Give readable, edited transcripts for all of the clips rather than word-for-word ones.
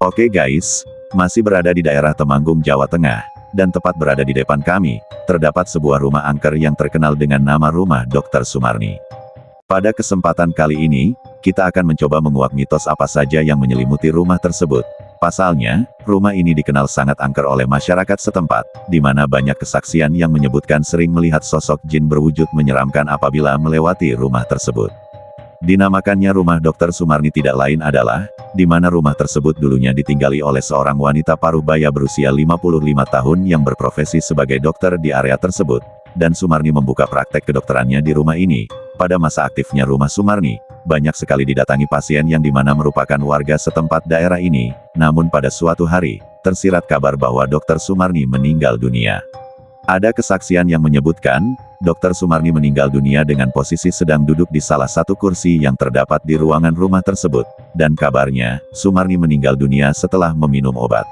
Oke guys, masih berada di daerah Temanggung, Jawa Tengah, dan tepat berada di depan kami, terdapat sebuah rumah angker yang terkenal dengan nama Rumah Dr. Sumarni. Pada kesempatan kali ini, kita akan mencoba menguak mitos apa saja yang menyelimuti rumah tersebut. Pasalnya, rumah ini dikenal sangat angker oleh masyarakat setempat, di mana banyak kesaksian yang menyebutkan sering melihat sosok jin berwujud menyeramkan apabila melewati rumah tersebut. Dinamakannya Rumah Dr. Sumarni tidak lain adalah, di mana rumah tersebut dulunya ditinggali oleh seorang wanita paruh baya berusia 55 tahun yang berprofesi sebagai dokter di area tersebut, dan Sumarni membuka praktek kedokterannya di rumah ini. Pada masa aktifnya Rumah Sumarni, banyak sekali didatangi pasien yang dimana merupakan warga setempat daerah ini, namun pada suatu hari, tersirat kabar bahwa Dr. Sumarni meninggal dunia. Ada kesaksian yang menyebutkan, Dr. Sumarni meninggal dunia dengan posisi sedang duduk di salah satu kursi yang terdapat di ruangan rumah tersebut, dan kabarnya, Sumarni meninggal dunia setelah meminum obat.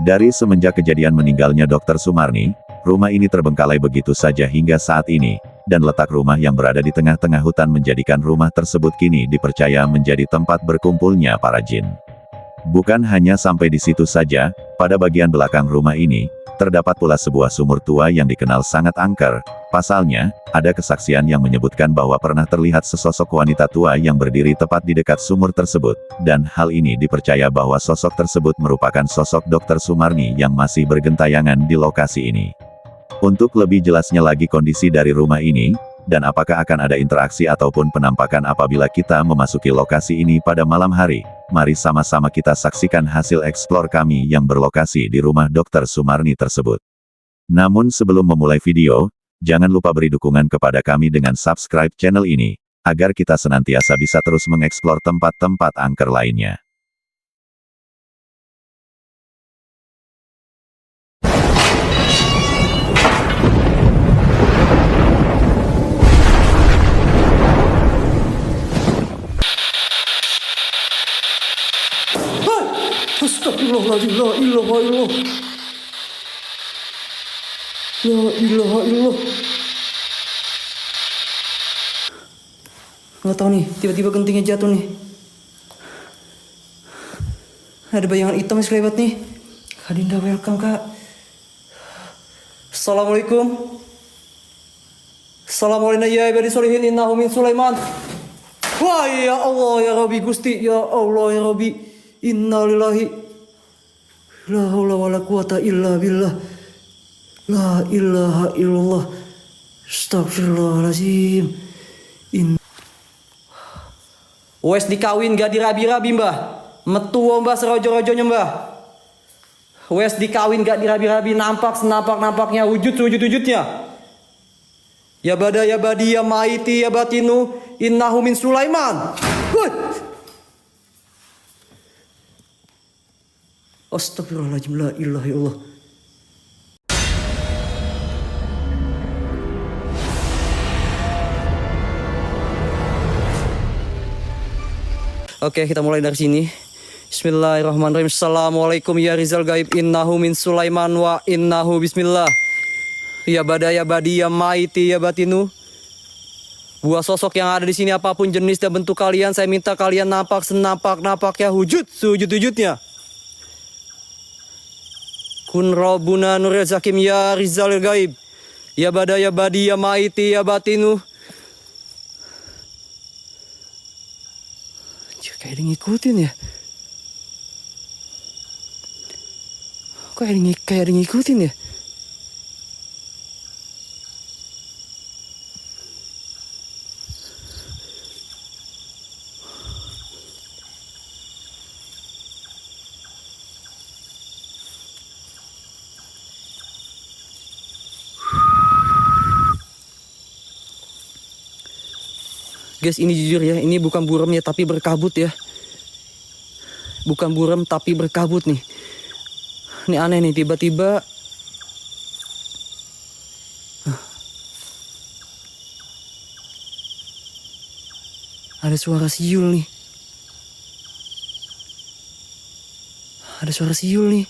Dari semenjak kejadian meninggalnya Dr. Sumarni, rumah ini terbengkalai begitu saja hingga saat ini, dan letak rumah yang berada di tengah-tengah hutan menjadikan rumah tersebut kini dipercaya menjadi tempat berkumpulnya para jin. Bukan hanya sampai di situ saja, pada bagian belakang rumah ini, terdapat pula sebuah sumur tua yang dikenal sangat angker. Pasalnya, ada kesaksian yang menyebutkan bahwa pernah terlihat sesosok wanita tua yang berdiri tepat di dekat sumur tersebut, dan hal ini dipercaya bahwa sosok tersebut merupakan sosok Dr. Sumarni yang masih bergentayangan di lokasi ini. Untuk lebih jelasnya lagi kondisi dari rumah ini, dan apakah akan ada interaksi ataupun penampakan apabila kita memasuki lokasi ini pada malam hari, mari sama-sama kita saksikan hasil eksplor kami yang berlokasi di rumah Dr. Sumarni tersebut. Namun sebelum memulai video, jangan lupa beri dukungan kepada kami dengan subscribe channel ini, agar kita senantiasa bisa terus mengeksplor tempat-tempat angker lainnya. Astagfirullahaladzim, la ilaha illallah. La ilaha illallah. Nggak tahu nih, tiba-tiba gentingnya jatuh nih. Ada bayangan hitam yang selewat nih. Kak Dinda, welcome Kak. Assalamualaikum. Assalamualaikum ya ibadi solihin, innahu min Sulaiman. Wah ya Allah ya Rabbi Gusti, ya Allah ya Rabbi. Innalillahi la haula wala quwata illa billah. La ilaha illallah. Astagfirullahaladzim. Wes dikawin gak dirabi-rabi mbah. Metu mbah serojo-rojonya mbah. Wes dikawin gak dirabi-rabi, nampak senapak-nampaknya, wujud-wujudnya. Ya bada ya badi ya maiti ya batinu, innahu min Sulaiman. Astagfirullahaladzim, la ilaha illallah. Oke, kita mulai dari sini. Bismillahirrahmanirrahim. Assalamualaikum ya Rizal Gaib, innahu min Sulaiman wa innahu bismillah. Ya bada ya badi ya maiti ya batinu. Buah sosok yang ada di sini apapun jenis dan bentuk kalian, saya minta kalian nampak senapak-napaknya, wujud-wujudnya. Kun Rabbuna Nuril Zakim ya Rizal Gaib. Ya bada ya badi ya maiti ya batinu. Kayak ada ngikutin ya. Kayak ada ngikutin ya. Guys, ini jujur ya, ini bukan buram ya, tapi berkabut ya. Bukan buram tapi berkabut nih. Ini aneh nih, tiba-tiba ada suara siul nih. Ada suara siul nih.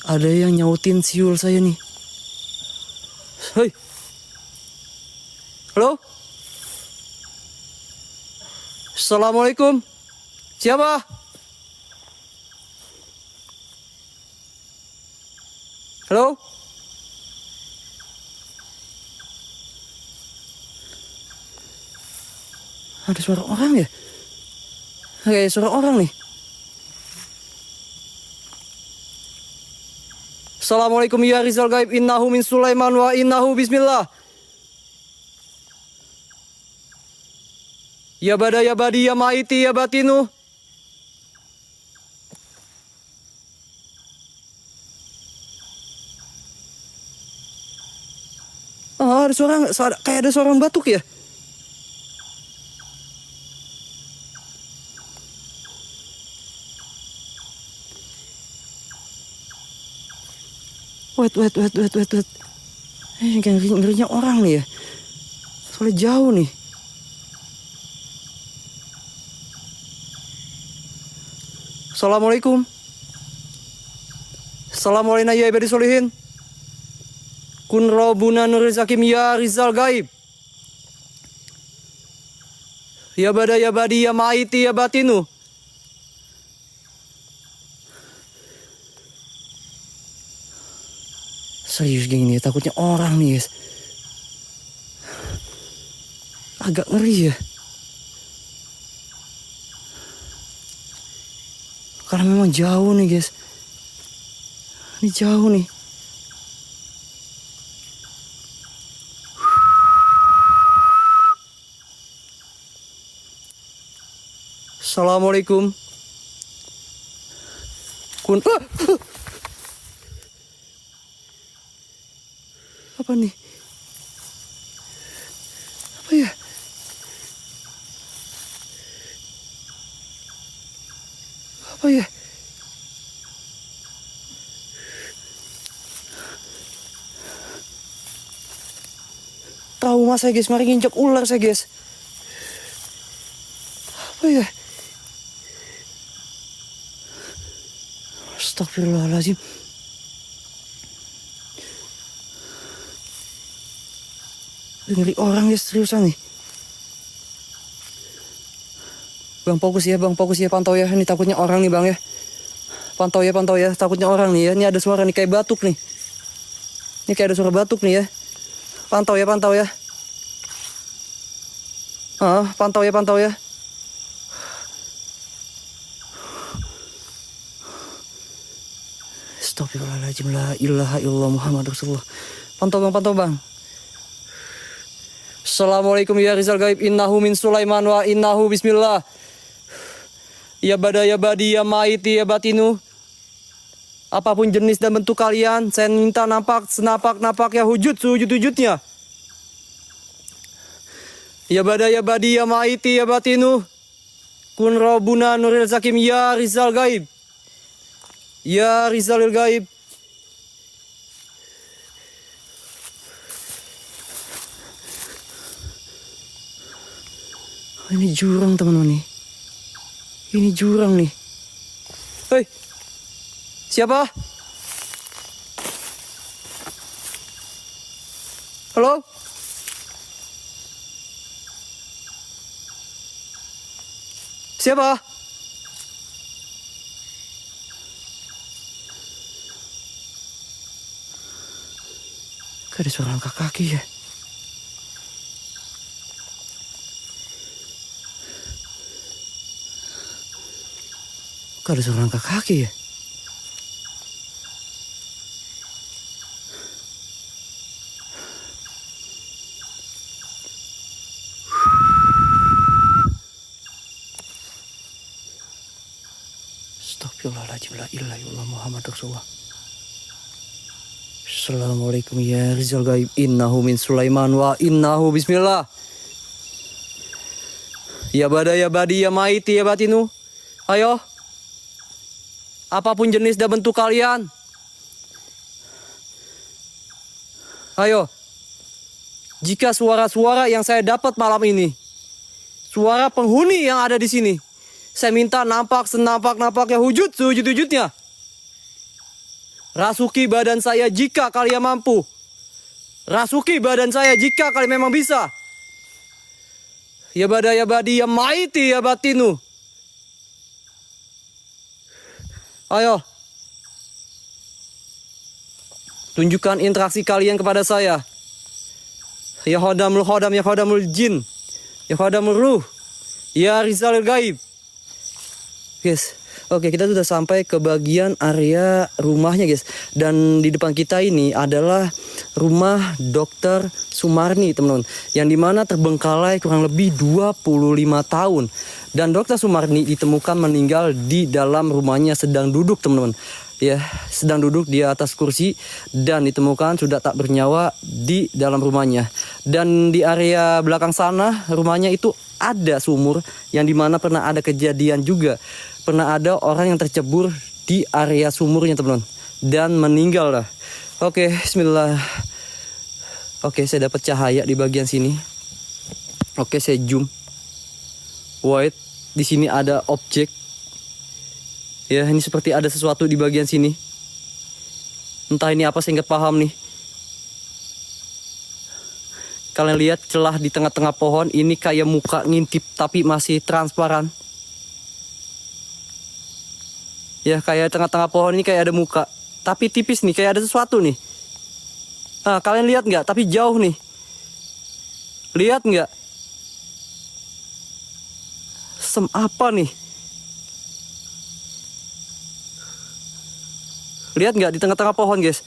Ada yang nyautin siul saya nih. Hei. Halo? Assalamualaikum. Siapa? Halo? Ada suara orang ya? Kayak suara orang nih. Assalamualaikum ya Rizal Gaib. Innahu min Sulaiman wa innahu bismillah. Ya bada ya badi ya maiti ya batinu. Oh, ada suara, kayak ada suara orang batuk ya? Wait. Ini kayak ngerinya orang nih ya. Soalnya jauh nih. Assalamualaikum. Assalamualaikum ya ibadi solihin. Kun robuna nuril zakim ya Rizal Gaib. Ya bada ya badi ya maiti ya batinu. Serius gini, takutnya orang nih guys. Agak ngeri ya. Karena memang jauh nih guys. Ini jauh nih. Assalamualaikum. Kun... Apa nih? Apa ya? Apa ya? Trauma saya guys, mari nginjak ular saya guys. Apa ya? Astagfirullahaladzim. Ngeri orang ya seriusan nih. Bang fokus ya, pantau ya. Ini takutnya orang nih bang ya. Pantau ya, takutnya orang nih ya. Ini ada suara nih kayak batuk nih. Ini kayak ada suara batuk nih ya. Pantau ya. Pantau ya. Astagfirullahaladzim, la ilaha illallah Muhammad Rasulullah. Pantau bang. Assalamualaikum ya Rizal Gaib. Innahu min Sulaiman wa innahu bismillah. Ya bada ya badi ya maiti ya batinu. Apapun jenis dan bentuk kalian, saya minta senapak ya wujudnya. Ya bada ya badi ya maiti ya batinu. Kun robuna nuril zakim ya Rizal Gaib. Ya Rizalil Gaib. Ini jurang teman-teman nih. Ini jurang nih. Hei. Siapa? Halo? Siapa? Kok ada suara langkah kaki ya? Kok ada suara langkah kaki ya? Astagfirullahaladzim, la ilaha illallah Muhammad Rasulullah. Assalamualaikum ya Rizal Gaib. Innahu min Sulaiman wa innahu bismillah. Ya bada ya badi ya maiti ya batinu. Ayo. Apapun jenis dan bentuk kalian. Ayo. Jika suara-suara yang saya dapat malam ini, suara penghuni yang ada di sini, saya minta senapak ya wujudnya. Rasuki badan saya jika kalian mampu. Rasuki badan saya jika kalian memang bisa. Ya bada ya badi ya maiti ya batinu. Ayo. Tunjukkan interaksi kalian kepada saya. Ya khodamul khodam, ya khodamul jin, ya khodamul ruh, ya rizalul gaib. Guys, oke, kita sudah sampai ke bagian area rumahnya guys. Dan di depan kita ini adalah rumah Dokter Sumarni teman-teman. Yang dimana terbengkalai kurang lebih 25 tahun. Dan Dokter Sumarni ditemukan meninggal di dalam rumahnya sedang duduk teman-teman. Ya, sedang duduk di atas kursi dan ditemukan sudah tak bernyawa di dalam rumahnya. Dan di area belakang sana rumahnya itu ada sumur yang dimana pernah ada kejadian juga. Pernah ada orang yang tercebur di area sumurnya teman-teman dan meninggal lah. Oke, bismillah. Oke, saya dapat cahaya di bagian sini. Oke, saya zoom. Wait, di sini ada objek. Ya, ini seperti ada sesuatu di bagian sini. Entah ini apa, saya nggak paham nih. Kalian lihat celah di tengah-tengah pohon. Ini kayak muka ngintip tapi masih transparan. Ya, kayak tengah-tengah pohon ini kayak ada muka. Tapi tipis nih, kayak ada sesuatu nih. Nah, kalian lihat nggak? Tapi jauh nih. Lihat nggak? Sem apa nih? Lihat nggak di tengah-tengah pohon guys?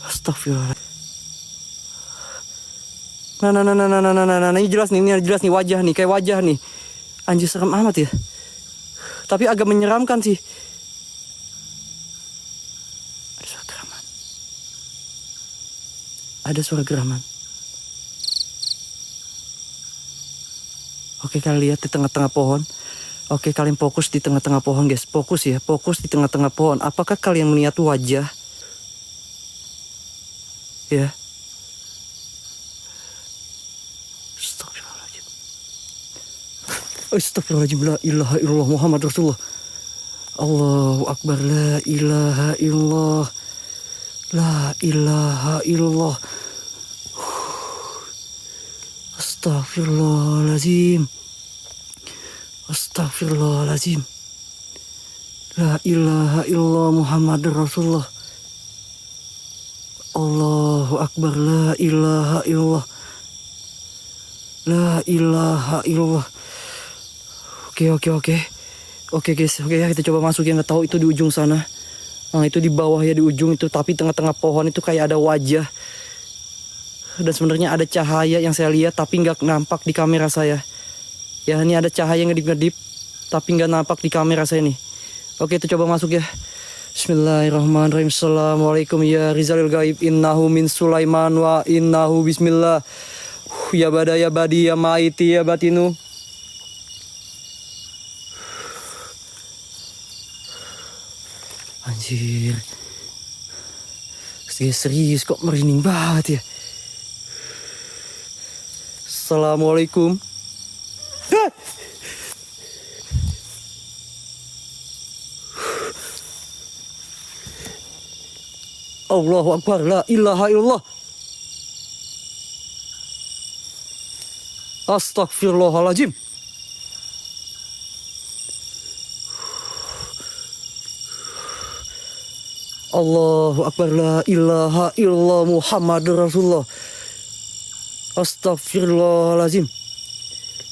Astagfirullah. Nah, ini jelas nih, wajah nih, kayak wajah nih. Anjir, serem amat ya. Tapi agak menyeramkan sih. Ada suara geraman. Ada suara geraman. Oke, kalian lihat di tengah-tengah pohon. Oke, kalian fokus di tengah-tengah pohon guys. Fokus ya, fokus di tengah-tengah pohon. Apakah kalian melihat wajah? Ya. Astagfirullahaladzim. Astagfirullahaladzim. La ilaha illallah Muhammad Rasulullah. Allahu Akbar. La ilaha illallah. La ilaha illallah. Astagfirullahaladzim. Astagfirullahaladzim. La ilaha illallah Muhammad Rasulullah. Allahu Akbar. La ilaha illallah. La ilaha illallah. Oke. Oke guys, oke ya, kita coba masuk. Yang nggak tahu itu di ujung sana. Nah, itu di bawah ya, di ujung itu. Tapi tengah-tengah pohon itu kayak ada wajah. Dan sebenarnya ada cahaya yang saya lihat tapi nggak nampak di kamera saya. Ya, ini ada cahaya yang ngedip-ngedip tapi nggak nampak di kamera saya nih. Oke, kita coba masuk ya. Bismillahirrahmanirrahim. Assalamualaikum ya rizalil gaib. Innahu min Sulaiman wa innahu bismillah. Ya bada ya badi ya maiti ya batinu. Anjir. Serius kok merinding banget ya. Assalamualaikum. Allahu Akbar. La ilaha illallah. Astagfirullahaladzim. Allahu Akbar. La ilaha illallah Muhammad Rasulullah. Astagfirullahaladzim.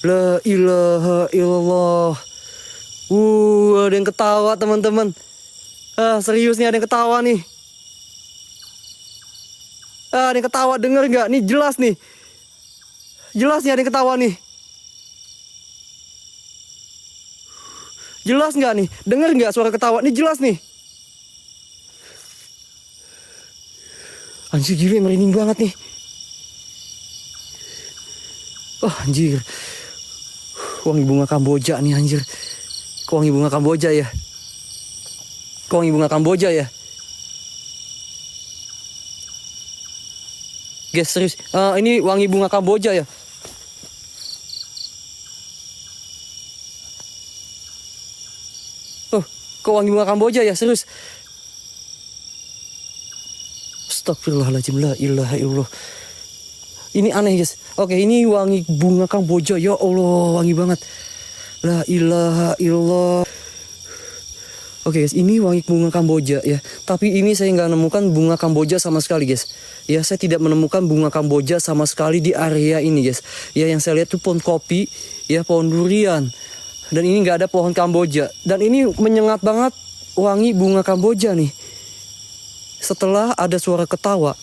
La ilaha illallah. Ada yang ketawa teman-teman. Serius nih, ada yang ketawa nih. Ada yang ketawa, denger nggak? Nih jelas nih. Jelas nih ada yang ketawa nih. Jelas nggak nih? Denger nggak suara ketawa? Nih jelas nih. Anjir, gila, merinding banget nih. Oh anjir. Wangi bunga Kamboja nih anjir. Wangi bunga Kamboja ya. Wangi bunga Kamboja ya. Guys, serius. Ini wangi bunga Kamboja ya. Oh, kok wangi bunga Kamboja ya, serius. Astagfirullahaladzim. La ilaha illallah. Ini aneh guys. Oke, ini wangi bunga Kamboja. Ya Allah, wangi banget. La ilaha illallah. Oke guys, ini wangi bunga Kamboja ya. Tapi ini saya nggak menemukan bunga Kamboja sama sekali guys. Ya, saya tidak menemukan bunga Kamboja sama sekali di area ini guys. Ya, yang saya lihat tuh pohon kopi, ya pohon durian. Dan ini nggak ada pohon Kamboja. Dan ini menyengat banget wangi bunga Kamboja nih. Setelah ada suara ketawa,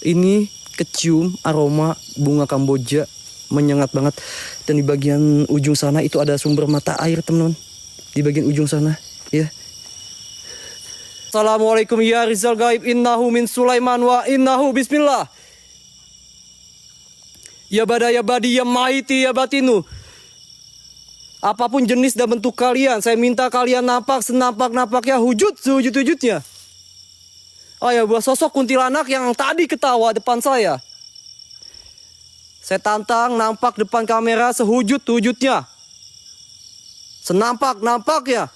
ini kecium aroma bunga Kamboja menyengat banget. Dan di bagian ujung sana itu ada sumber mata air teman-teman. Di bagian ujung sana ya. Assalamualaikum ya Rizal Gaib, innahu min Sulaiman wa innahu bismillah. Ya bada ya badi ya maiti ya batinu. Apapun jenis dan bentuk kalian, saya minta kalian nampak senampak-nampaknya wujud sewujud-wujudnya. Oh ya, buat sosok kuntilanak yang tadi ketawa depan saya. Saya tantang nampak depan kamera sewujud-wujudnya. Senampak-nampaknya.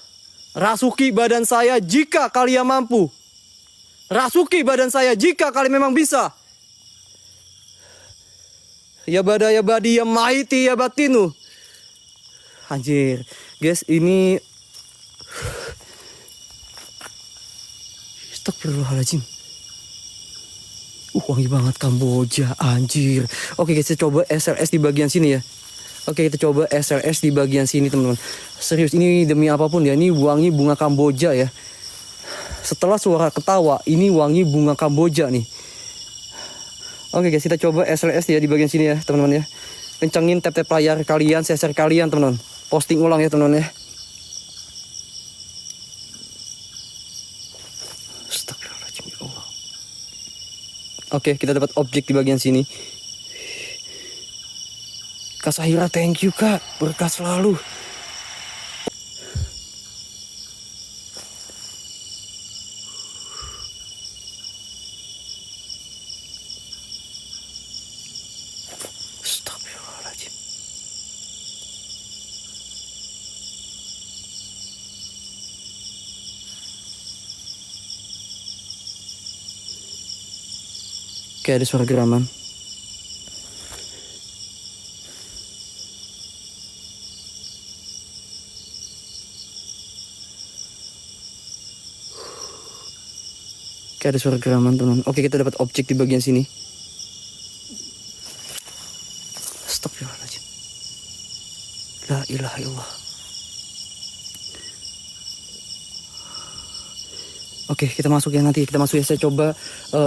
Rasuki badan saya jika kalian mampu. Rasuki badan saya jika kalian memang bisa. Ya bada ya badi ya maiti ya batinu. Anjir, guys, ini Astagfirullahaladzim. Wangi banget Kamboja, anjir. Oke guys, saya coba SLS di bagian sini ya. Oke, kita coba SLS di bagian sini teman-teman. Serius, ini demi apapun ya, ini wangi bunga Kamboja ya. Setelah suara ketawa, ini wangi bunga Kamboja nih. Oke guys, kita coba SLS ya di bagian sini ya teman-teman ya. Kencengin tap-tap layar kalian, share kalian teman-teman. Posting ulang ya teman-teman ya. Astagfirullahaladzim ya Allah. Oke, kita dapat objek di bagian sini. Kak Sahira, thank you Kak, berkah selalu. Astagfirullahaladzim. Kayak ada suara geraman. Kayak ada suara geraman teman. Oke, kita dapat objek di bagian sini. Astagfirullahaladzim. La ilaha illallah. Oke, kita masuk ya nanti. Kita masuk ya. Saya coba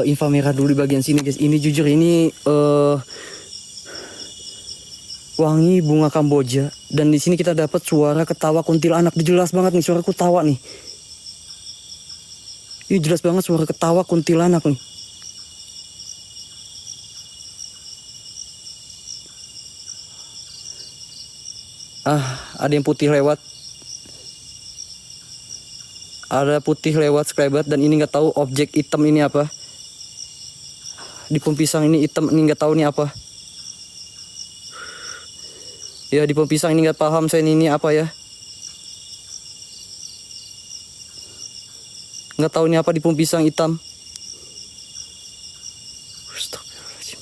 info merah dulu di bagian sini guys. Ini jujur ini wangi bunga Kamboja. Dan di sini kita dapat suara ketawa kuntilanak. Jelas banget nih suara ketawa nih. Ini jelas banget suara ketawa kuntilanak nih. Ada yang putih lewat. Ada putih lewat sekelebat dan ini nggak tahu objek hitam ini apa. Di pohon pisang ini hitam, ini nggak tahu ini apa. Ya di pohon pisang ini nggak paham saya ini apa ya. Nggak tahu ini apa di pohon pisang hitam. Astagfirullahaladzim.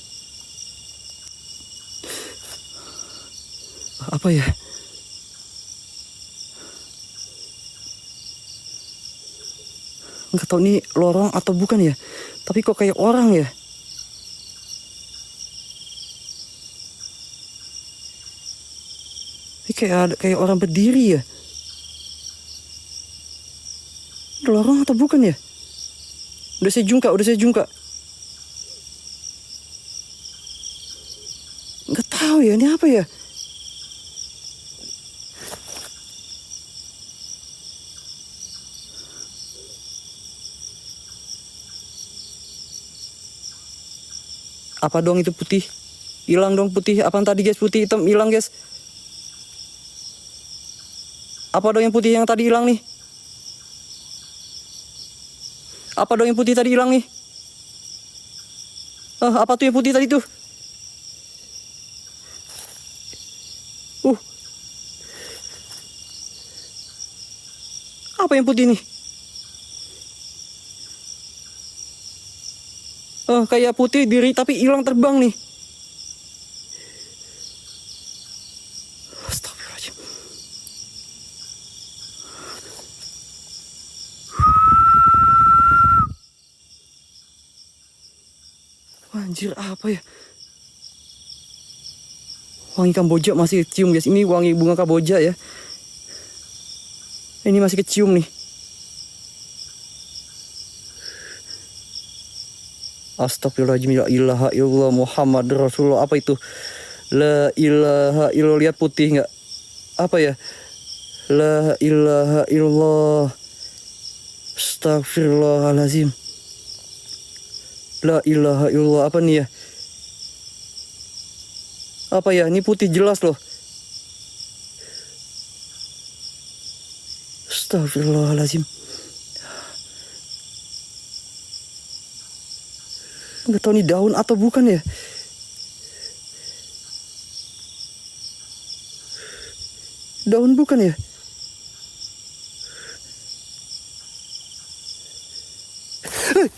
Apa ya? Nggak tahu ini lorong atau bukan ya. Tapi kok kayak orang ya. Ini kayak orang berdiri ya. Lorong atau bukan ya? Udah saya jungka. Nggak tahu ya, ini apa ya? Apa dong itu putih? Hilang dong putih. Apaan tadi guys? Putih hitam hilang guys. Apa dong yang putih yang tadi hilang nih? Apa dong yang putih tadi hilang nih? Apa tuh yang putih tadi tuh? Apa yang putih nih? Kayak putih diri tapi hilang terbang nih. Astagfirullahaladzim. Anjir, apa ya? Wangi Kamboja masih kecium guys. Ini wangi bunga Kamboja ya. Ini masih kecium nih. Astagfirullahaladzim, la ilaha illallah Muhammad Rasulullah. Apa itu? La ilaha illallah. Lihat putih nggak? Apa ya? La ilaha illallah. Astagfirullahaladzim. La ilaha illallah. Apa nih ya? Apa ya? Ini putih jelas loh. Astagfirullahaladzim. Nggak tahu nih daun atau bukan ya. Daun bukan ya.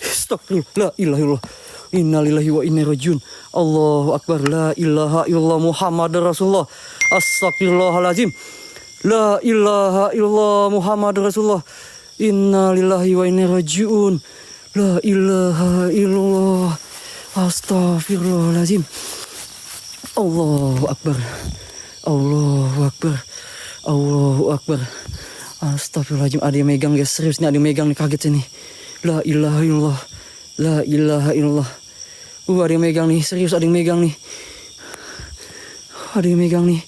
Astagfirullah. La ilaha illallah. Innalillahi wa inna ilaihi rajiun. Allahu akbar. La ilaha illallah Muhammad Rasulullah. Astagfirullahaladzim. La ilaha illallah Muhammad Rasulullah. Innalillahi wa inna ilaihi rajiun. La ilaha illallah. Astagfirullahaladzim. Allahu akbar. Allahu akbar. Allahu akbar. Astagfirullahaladzim. Ada yang megang guys. Serius nih ada yang megang nih, kaget ini. La ilaha illallah. La ilaha illallah. Ada yang megang nih. Serius ada yang megang nih. Ada yang megang nih.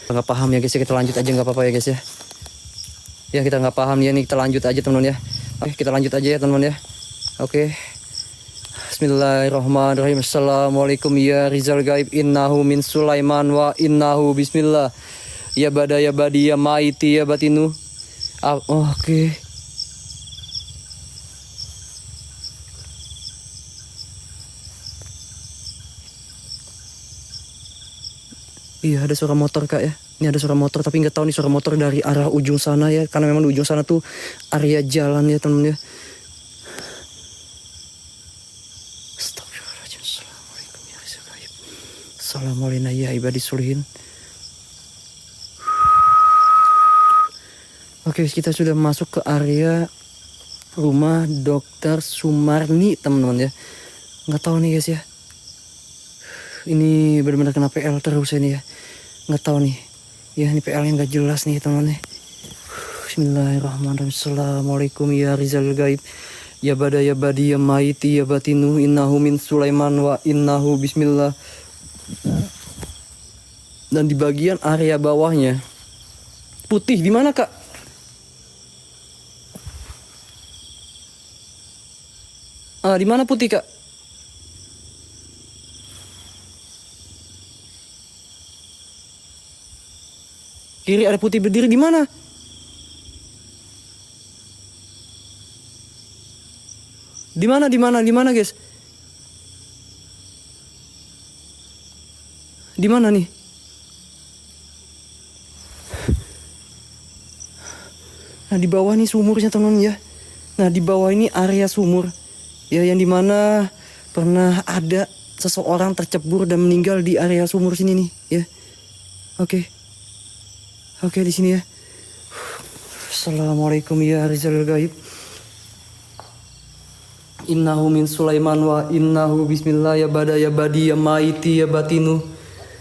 Nggak paham ya guys ya. Kita lanjut aja nggak apa-apa ya guys ya. Ya kita nggak paham ya nih. Kita lanjut aja teman-teman ya. Oke kita lanjut aja ya teman-teman ya. Oke. Bismillahirrahmanirrahim. Assalamualaikum ya Rizal Gaib. Innahu min Sulaiman wa innahu bismillah. Ya bada ya badi ya maiti ya batinu. Oke. Iya ada suara motor kak ya. Ini ada suara motor tapi nggak tahu nih suara motor dari arah ujung sana ya. Karena memang di ujung sana tuh area jalan ya teman-teman ya. Astagfirullahaladzim. Assalamualaikum ya Rizal Gaib. Assalamualaikum ya ibadi solihin. Oke kita sudah masuk ke area rumah Dokter Sumarni teman-teman ya. Nggak tahu nih guys ya. Ini benar-benar kena PL terus ini ya. Nggak tahu nih. Ya ini PL-nya nggak jelas nih teman-teman. Bismillahirrahmanirrahim. Assalamualaikum ya Rizal Gaib. Ya bada ya badi ya maiti ya batinu. Innahu min Sulaiman wa innahu bismillah. Dan di bagian area bawahnya putih di mana kak? Di mana putih kak? Kiri ada putih berdiri di mana? Di mana? Di mana? Di mana, guys? Di mana nih? Nah, di bawah nih sumurnya, teman-teman ya. Nah, di bawah ini area sumur. Ya, yang dimana pernah ada seseorang tercebur dan meninggal di area sumur sini nih, ya. Oke. Oke di sini ya. Assalamualaikum ya Rizal Gaib. Innahu min Sulaiman wa innahu bismillah ya bada ya badi ya maiti ya batinu.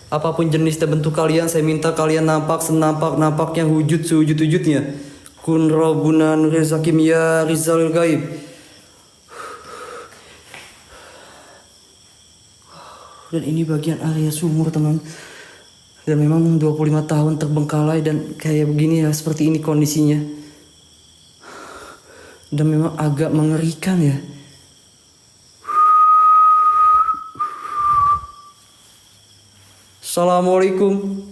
Apapun jenis dan bentuk kalian, saya minta kalian nampak senampak-nampaknya, wujud sewujud-wujudnya. Kun Rabbuna Nuril Zakim ya Rizal Gaib. Dan ini bagian area sumur teman. Dan memang 25 tahun terbengkalai dan kayak begini ya, seperti ini kondisinya. Dan memang agak mengerikan ya. Assalamualaikum.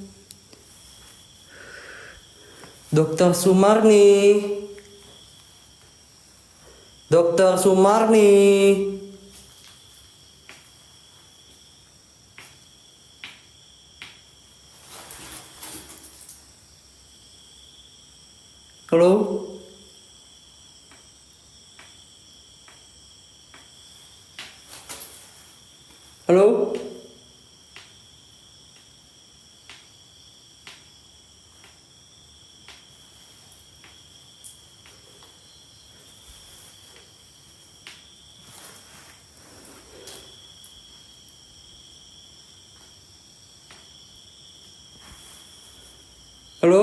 Dokter Sumarni. Dokter Sumarni. Halo? Halo? Halo?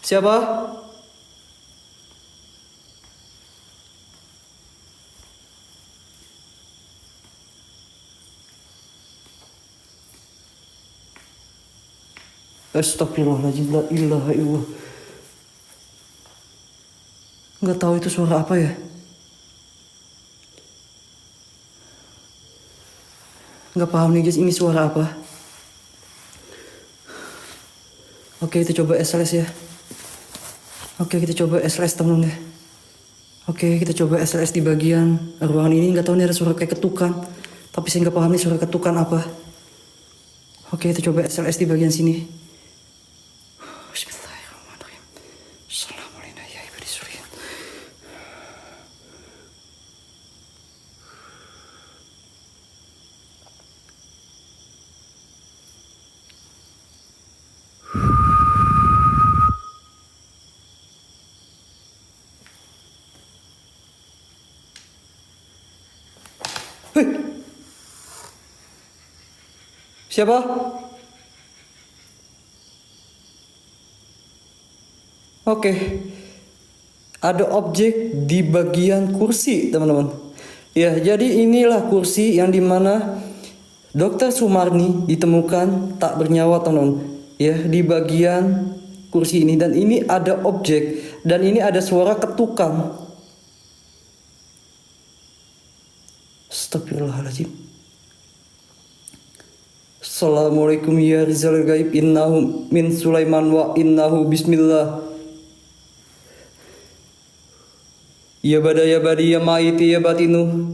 Siapa? Astagfirullahaladzim, la ilaha illallah. Nggak tahu itu suara apa ya? Nggak paham nih guys, ini suara apa? Oke, kita coba SLS ya. Oke, kita coba SLS temen ya. Oke, kita coba SLS di bagian ruangan ini. Nggak tahu nih ada suara kayak ketukan. Tapi saya nggak paham nih suara ketukan apa. Oke, kita coba SLS di bagian sini. Bismillahirrahmanirrahim. Assalamualaikum ya ibadi surian. Hei! Siapa? Oke. Ada objek di bagian kursi, teman-teman. Ya, jadi inilah kursi yang dimana Dokter Sumarni ditemukan tak bernyawa, teman-teman. Ya, di bagian kursi ini, dan ini ada objek dan ini ada suara ketukan. Astagfirullahaladzim. Assalamualaikum ya Rizal Gaib, innahu min Sulaiman wa innahu bismillah. Ya bada ya badi ya maiti ya batinu.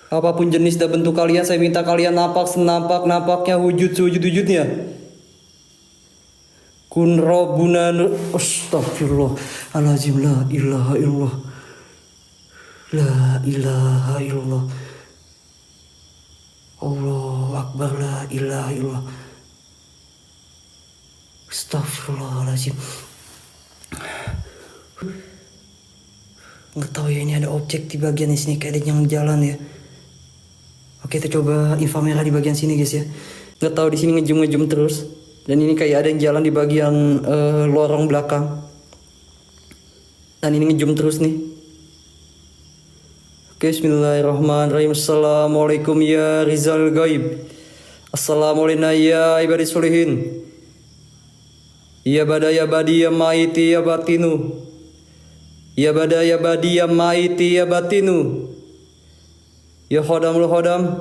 Apapun jenis dan bentuk kalian, saya minta kalian nampak senampak-nampaknya, wujud sewujud-wujudnya. Kun Rabbuna astagfirullahaladzim, la ilaha illallah. La ilaha illallah. Allahu Akbar, la ilaha illallah. Astagfirullahaladzim. Nggak tahu ya, ini ada objek di bagian sini, kayak ada yang jalan ya. Oke, kita coba info merah di bagian sini guys ya. Nggak tahu di sini ngejum terus. Dan ini kayak ada yang jalan di bagian lorong belakang. Dan ini ngejum terus nih. Oke, bismillahirrahmanirrahim. Assalamualaikum ya Rizal Gaib. Assalamualaikum ya ibadi solihin. Ya bada ya badi ya maiti ya batinu. Ya bada ya badi ya maiti ya batinu. Ya khodamul khodam,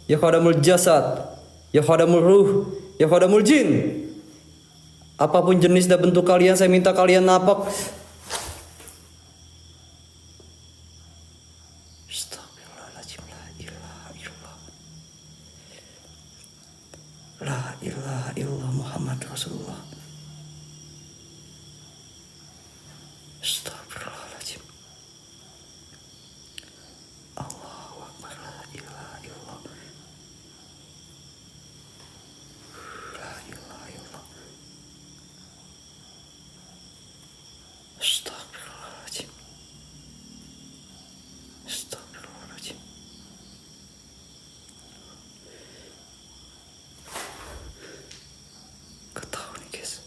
ya khodamul jasad, ya khodamul ruh, ya khodamul jin. Apapun jenis dan bentuk kalian, saya minta kalian napak. Astagfirullahaladzim, la ilaha illallah. La ilaha illallah Muhammad Rasulullah. Astagfirullahaladzim. Allahu Akbar, la ilaha illallah. La ilaha illallah. Astagfirullahaladzim. Astagfirullahaladzim. Gak tahu nih guys.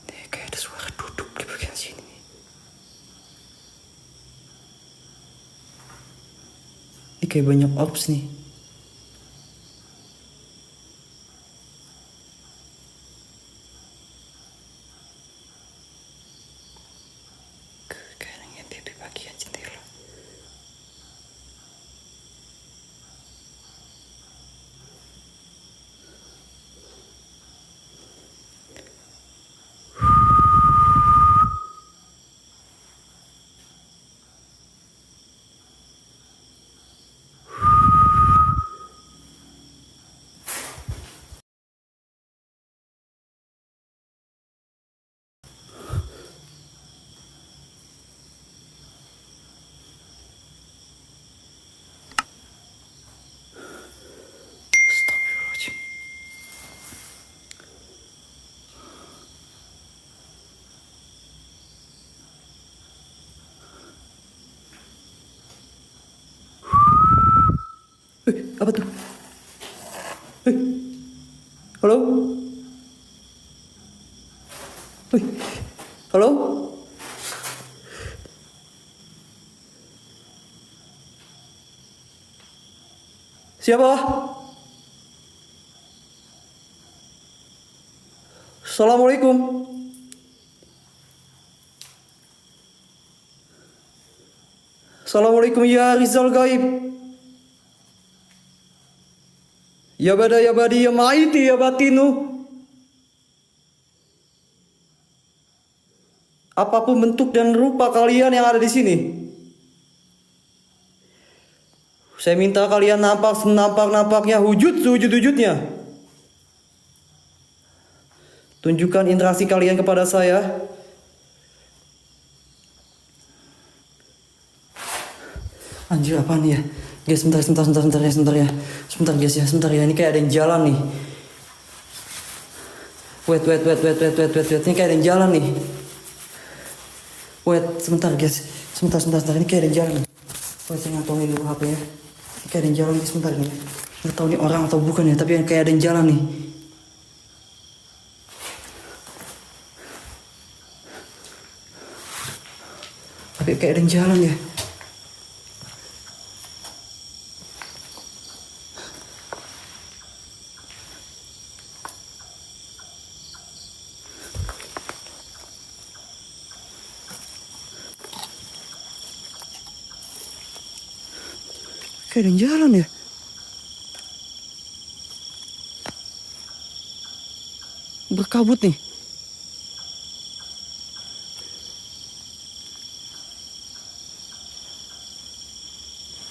Nih kayak ada suara duduk di bagian sini nih. Ini kayak banyak orbs nih. Kayak ada yang ngintip di bagian jendela. apa tuh? Hei, halo? Hei, halo? Siapa? Assalamualaikum. Assalamualaikum ya Rizal Gaib. Ya bada ya badi ya maiti ya batinu. Apapun bentuk dan rupa kalian yang ada di sini, saya minta kalian nampak senampak-nampaknya wujudnya. Tunjukkan interaksi kalian kepada saya. Anjir apa nih ya? Guys, sebentar ya. Sebentar guys ya, sebentar ya. Ini kayak ada yang jalan nih. Wait. Ini kayak ada yang jalan nih. Wait, sebentar guys. Sebentar. Ini kayak ada yang jalan nih. Wait, saya ngantongin dulu HP ya. Ini kayak ada yang jalan nih, sebentar nih. Nggak tahu ini orang atau bukan ya, tapi kayak ada yang jalan nih. Tapi kayak ada yang jalan ya. Kayak ada yang jalan ya. Berkabut nih.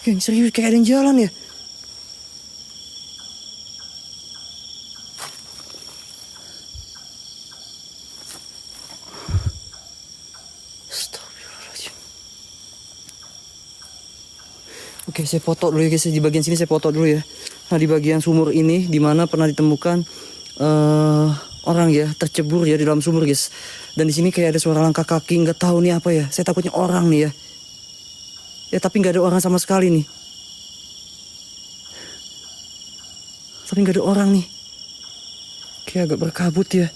Kayak serius kayak ada yang jalan ya. Astagfirullahaladzim. Oke, saya foto dulu ya guys. Di bagian sini saya foto dulu ya. Nah, di bagian sumur ini dimana pernah ditemukan orang ya tercebur ya di dalam sumur guys. Dan di sini kayak ada suara langkah kaki, nggak tahu nih apa ya. Saya takutnya orang nih ya. Ya tapi nggak ada orang sama sekali nih. Tapi nggak ada orang nih. Kayak agak berkabut ya.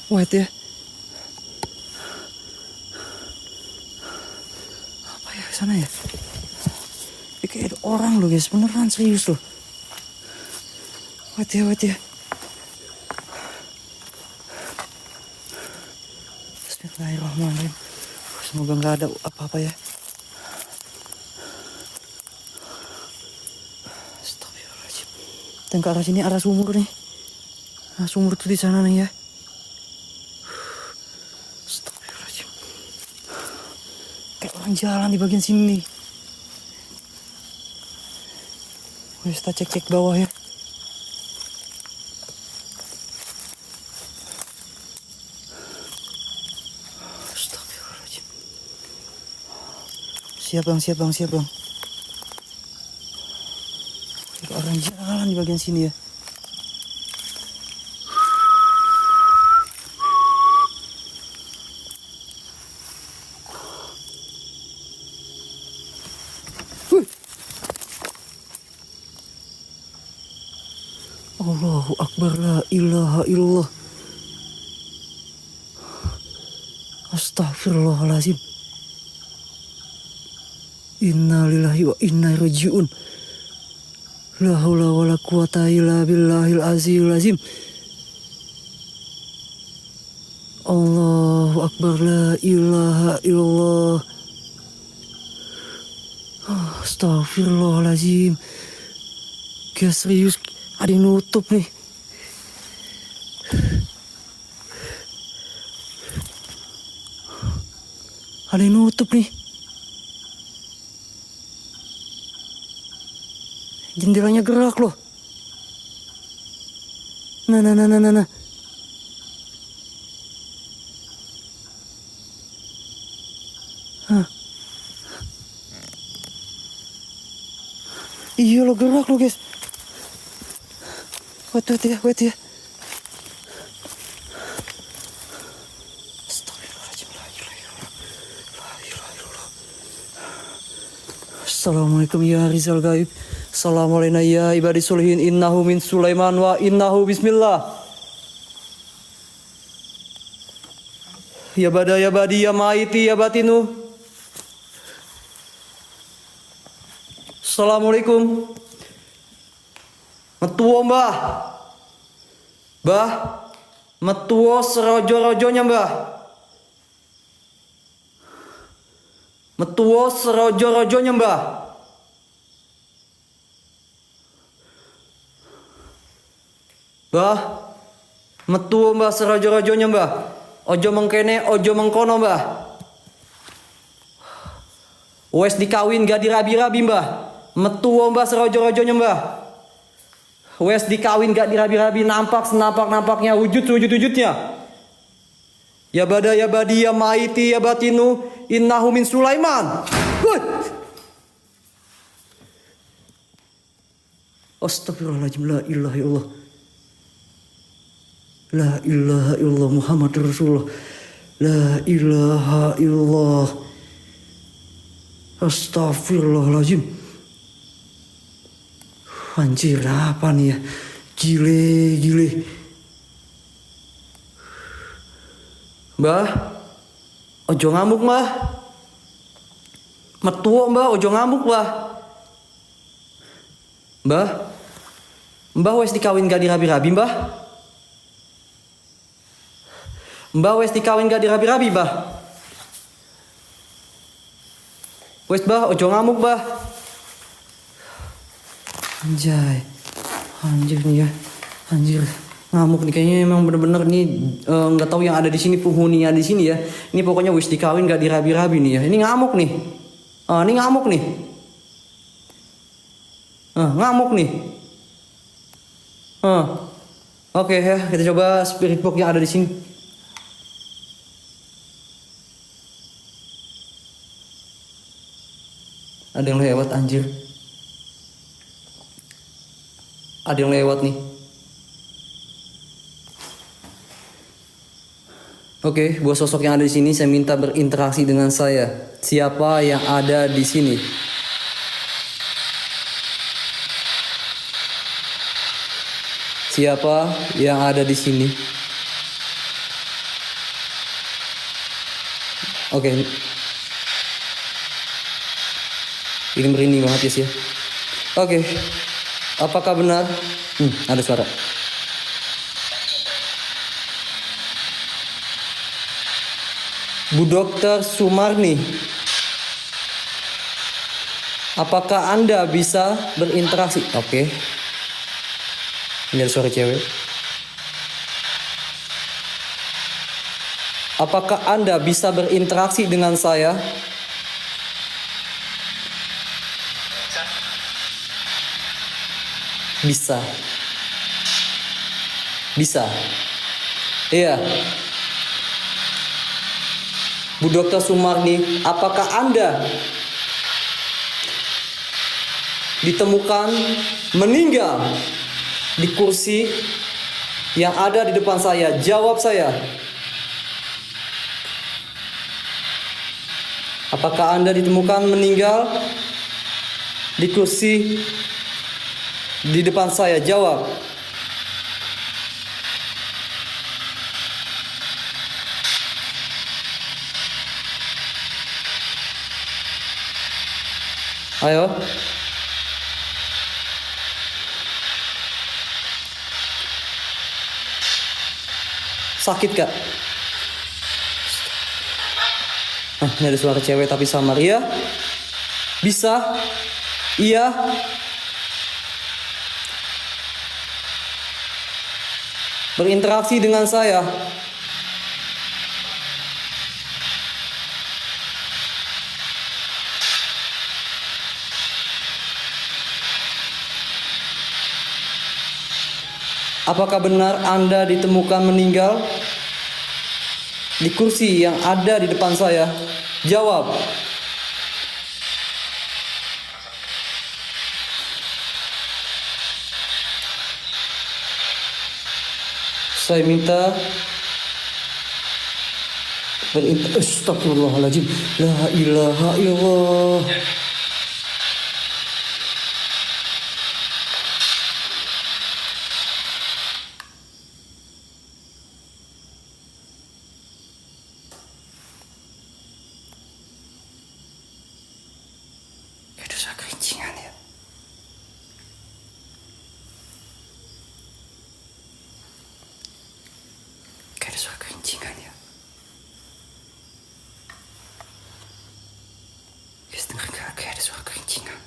Wait ya. Apa ya sana ya? Ini kayak ada orang loh guys, beneran serius loh. Wait ya. Bismillahirrahmanirrahim. Semoga nggak ada apa-apa ya. Astagfirullahaladzim. Dan ke arah sini arah sumur nih. Nah, sumur tuh di sana nih ya. Astagfirullahaladzim. Kayak orang jalan di bagian sini nih. Kita cek bawah ya. Astagfirullahaladzim. Siap bang. Kayak orang jalan di bagian sini ya. Allahu Akbar, la ilaha illallah. Astagfirullahaladzim. Inna lillahi wa inna ilaihi raji'un. La haula wa la quwata illa billahil azizil azim. Allahu Akbar, la ilaha illallah. Astagfirullahaladzim. Guys, serius ada yang nutup nih. Ada yang nutup nih. Jendelanya gerak loh. Nah. Hah. Iya lo gerak lo guys. Wait ya. Assalamualaikum ya Rizal Gaib. Assalamualaikum ya ibadi solihin. Innahu min Sulaiman wa innahu bismillah. Ya bada ya badi ya maiti ya batinu. Assalamualaikum. Metuo mbah. Mbah. Metuo serojo-rojonya mbah. Metuo serojo-rojonya mbah. Mbah. Metuo mbah serojo-rojonya mbah. Ojo mengkene, ojo mengkono mbah. Wes dikawin gak dirabi-rabi mbah. Metuo mbah serojo-rojonya mbah. Wes dikawin gak dirabi-rabi, nampak senapak-nampaknya, wujud-wujudnya. Ya bada ya badi ya maiti ya batinu. Innahu min Sulaiman. Astagfirullahaladzim. La ilaha illallah. La ilaha illallah Muhammad Rasulullah. La ilaha illallah. Astagfirullahaladzim. Anjir, apa nih ya? Gile. Mbah, ojo ngamuk mbah. Metuo mbah, ojo ngamuk mbah. Mbah wes dikawin gak dirabi-rabi mbah. Mbah wes dikawin gak dirabi-rabi mbah. Wes mbah, ojo ngamuk mbah. Anjir nih ya. Anjir. Ngamuk nih kayaknya emang bener-bener nih nggak tahu yang ada di sini penghuninya di sini ya. Ini pokoknya wis dikawin gak dirabi-rabi nih ya. Ini ngamuk nih. Ini ngamuk nih. Ngamuk nih. Oke ya, kita coba spirit box yang ada di sini. Ada yang lewat anjir. Ada yang lewat nih. Oke, buat sosok yang ada di sini saya minta berinteraksi dengan saya. Siapa yang ada di sini? Siapa yang ada di sini? Oke. Ini merinding banget ya. Oke. Apakah benar? Ada suara. Bu Dokter Sumarni, apakah Anda bisa berinteraksi? Oke. Ini ada suara cewek. Apakah Anda bisa berinteraksi dengan saya? Bisa. Iya. Bu Dokter Sumarni, apakah Anda ditemukan meninggal di kursi yang ada di depan saya? Jawab saya. Apakah Anda ditemukan meninggal di kursi di depan saya? Jawab. Ayo. Sakit gak? Ini ada suara cewek tapi samar. Iya? Bisa? Iya? Berinteraksi dengan saya. Apakah benar Anda ditemukan meninggal di kursi yang ada di depan saya? Jawab. Saya minta Astagfirullahaladzim. La ilaha illallah. kerincingan ya. Guys, denger gak? Kayak ada suara kerincingan.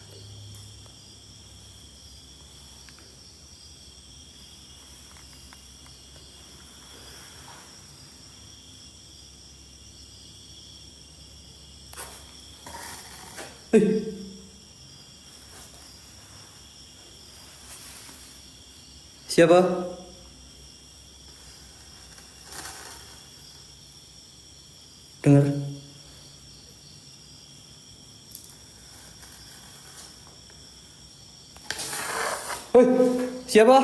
Siapa? Dengar. Hei, siapa?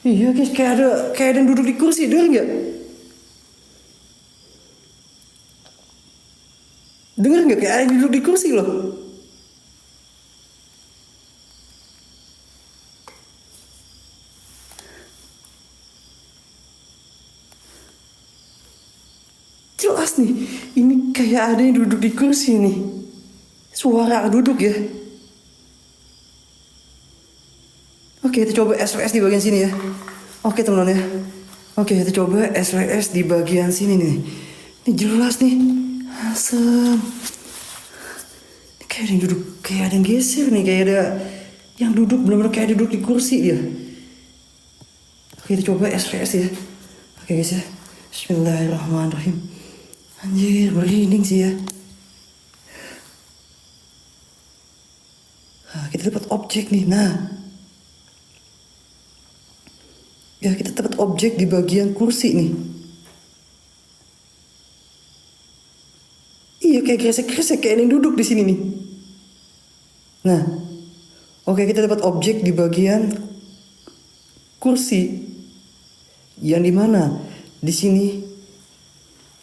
Iya guys, kayak ada yang duduk di kursi, dengar nggak? Dengar nggak kayak ada yang duduk di kursi loh? Jelas nih, ini kayak ada yang duduk di kursi nih. Suara duduk ya. Oke, kita coba SOS di bagian sini ya. Oke teman-teman ya. Oke, kita coba SOS di bagian sini nih. Ini jelas nih. Asem. Ini kayak ada yang duduk, kayak ada yang geser nih, kayak ada yang duduk benar-benar kayak duduk di kursi dia. Oke, kita coba SOS ya. Oke guys ya. Bismillahirrahmanirrahim. Anjir, merinding sih ya. Nah, kita dapat objek nih. Nah. Ya, kita dapat objek di bagian kursi nih. Iya, kayak kresek-kresek kayak yang duduk di sini nih. Nah. Oke, kita dapat objek di bagian kursi. Yang dimana di sini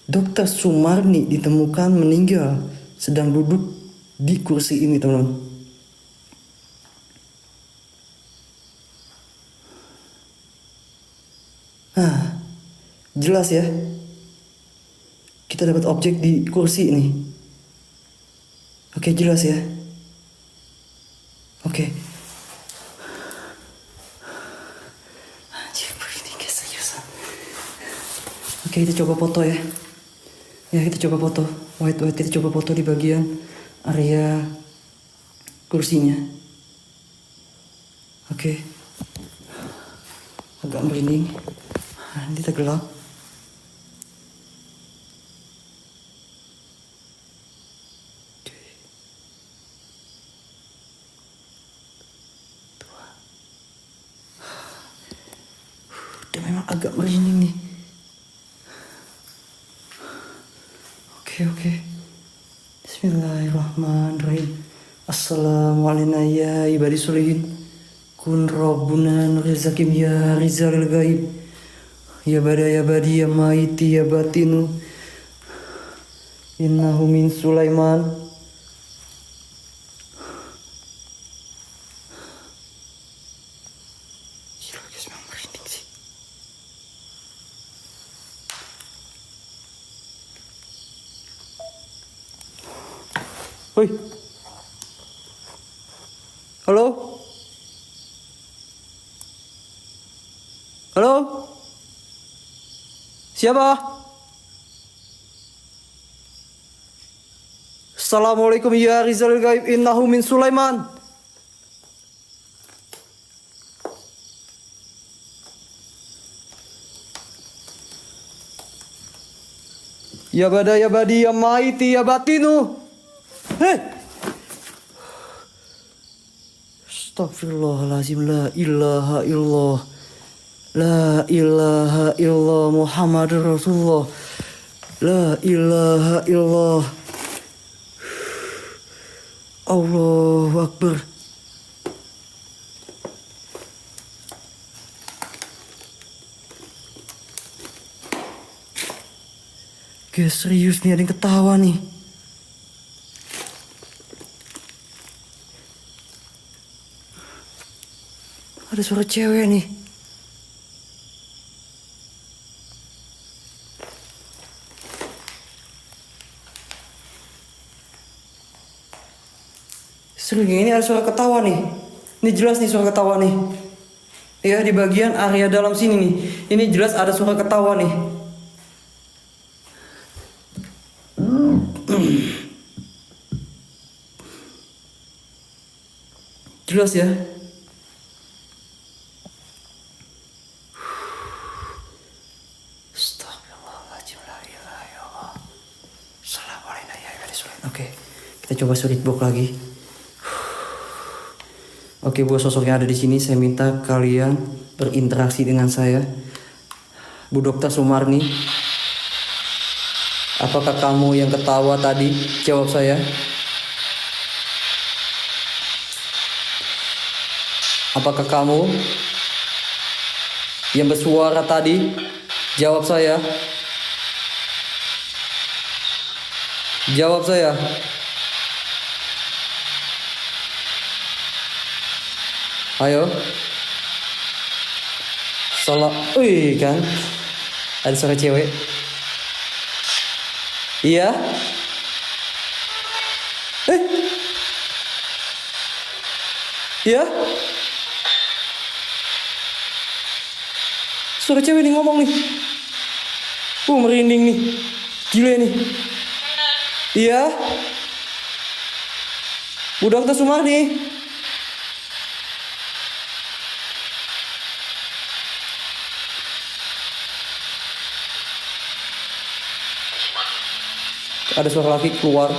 Dokter Sumarni ditemukan meninggal sedang duduk di kursi ini, teman-teman. Nah, jelas ya. Kita dapat objek di kursi ini. Oke, jelas ya. Oke. Anjir, begini guys, seriusan. Oke, kita coba foto ya. Ya, kita coba foto. Wait, kita coba foto di bagian area kursinya. Oke. Agak merinding. Nanti tergelap. Udah memang agak merinding nih. Oke. Bismillahirrahmanirrahim. Assalamualaikum ya ibadi solihin. Kun Rabbuna nurizakim ya rizalil gaib. Ya badi ya maiti ya batinu. Innahu min Sulaiman. Gila guys, memang merinding sih. Hoi. Halo? Halo? Siapa? Assalamualaikum ya rizal gaib, innahu min Sulaiman. Ya badi ya maiti ya batinu. Hei. Astagfirullahaladzim, la ilaha illallah. La ilaha illallah Muhammadur Rasulullah. La ilaha illallah. Allahu Akbar. Guys, serius nih, ada yang ketawa nih. Ada suara cewek nih. Sering ini ada suara ketawa nih. Ini jelas nih suara ketawa nih. Ya, di bagian area dalam sini nih. Ini jelas ada suara ketawa nih. Jelas ya. Astagfirullahaladzim, la ilaha illallah. Assalamualaikum ya Rasulullah. Oke, kita coba sulit box lagi. Oke, buat sosok yang ada di sini, saya minta kalian berinteraksi dengan saya. Bu Dokter Sumarni, apakah kamu yang ketawa tadi? Jawab saya. Apakah kamu yang bersuara tadi? Jawab saya. Jawab saya. Ayo. Wih kan, ada suara cewek. Iya. Iya. Suara cewek nih ngomong nih. Merinding nih. Gila nih. Iya. Bu Dokter Sumarni. Ada suara laki keluar.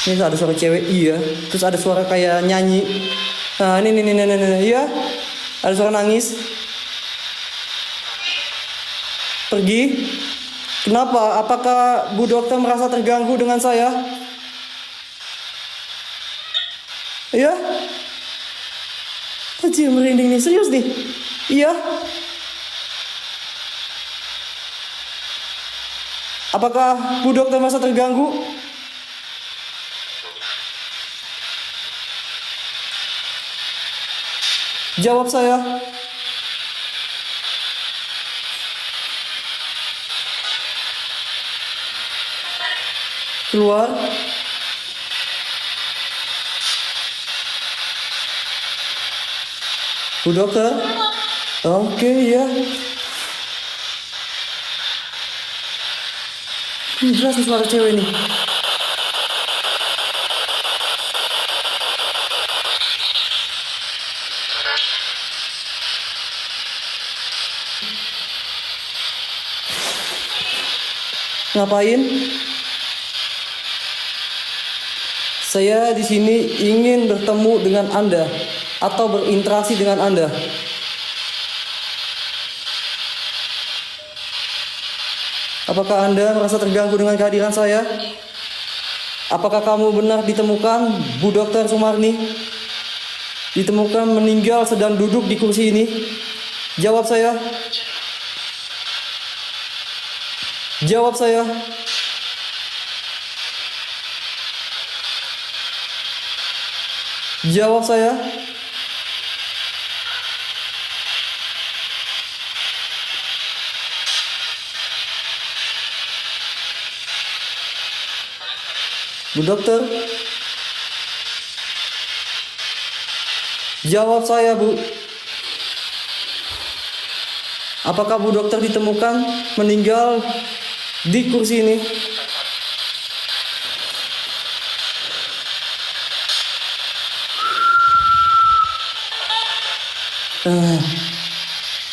Ini ada suara cewek, iya. Terus ada suara kayak nyanyi. Nah, ini, iya. Ada suara nangis. Pergi. Kenapa? Apakah Bu Dokter merasa terganggu dengan saya? Iya. Anjir, merinding nih, serius nih. Iya. Apakah Bu Dokter merasa terganggu? Jawab saya. Keluar. Bu Dokter. Oke, ya. Ini jelas nih suara cewek nih. Ngapain? Saya di sini ingin bertemu dengan Anda atau berinteraksi dengan Anda. Apakah Anda merasa terganggu dengan kehadiran saya? Apakah kamu benar ditemukan Bu Dokter Sumarni? Ditemukan meninggal sedang duduk di kursi ini? Jawab saya. Jawab saya. Jawab saya. Bu Dokter. Jawab saya, Bu. Apakah Bu Dokter ditemukan meninggal di kursi ini?